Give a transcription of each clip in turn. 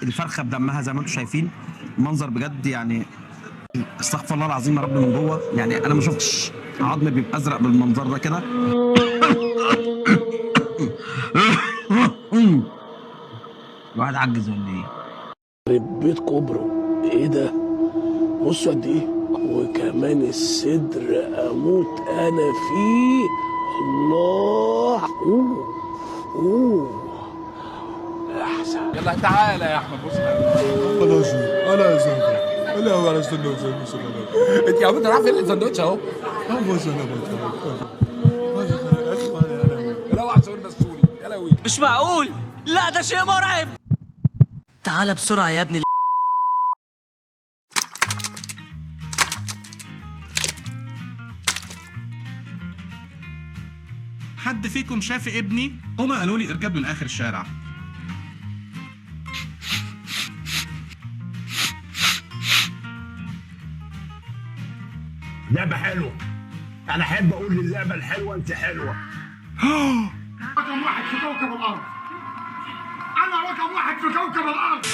الفرخه بدمها زي ما انتم شايفين. منظر بجد يعني استغفر الله العظيم يا رب من جوه. يعني انا ما شفتش عظم بيبقى ازرق بالمنظر ده كده. الواحد عجز ولا ايه؟ بيت كوبرو ايه ده؟ بصوا قد ايه، وكمان الصدر اموت انا فيه. الله. اوه احسن. يلا تعالى يا احمد بص. خلاص انا زهقان. لا هو على سندوتش انت يا عم انت رايح فين السندوتش اهو. بص انا يلا اوعى تقول سوري يا لوي. مش معقول، لا ده شيء مرعب. تعال بسرعة يا ابني. حد فيكم شاف ابني؟ هما قالوا لي اركب من اخر الشارع. لعبة حلوة. أنا أحب أقول للعبة الحلوة أنت حلوة. رقم واحد في كوكب الأرض. أنا رقم واحد في كوكب الأرض.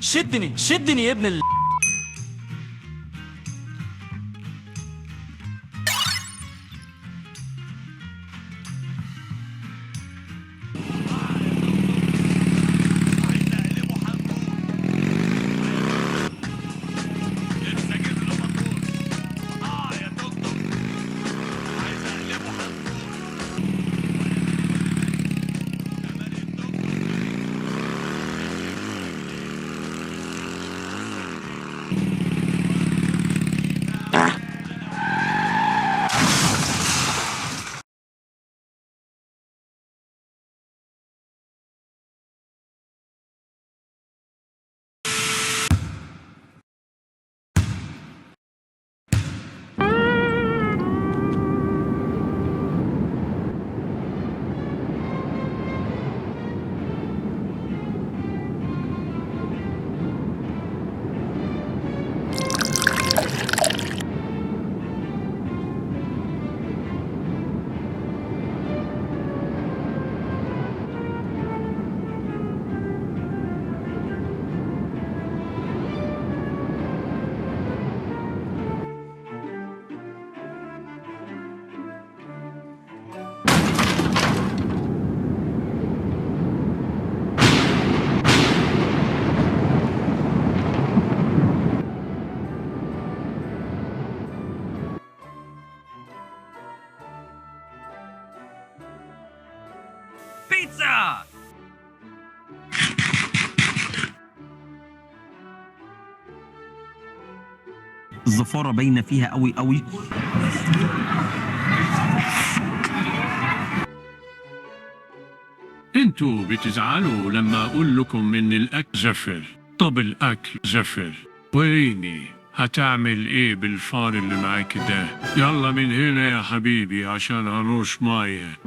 شدني شدني يا ابن بيتزا. الزفاره باينه فيها قوي قوي. انتوا بتزعلوا لما اقول لكم ان الاكل زفر. طب الاكل زفر، وريني هتعمل ايه بالفار اللي معاك ده. يلا من هنا يا حبيبي عشان هنوش ميه.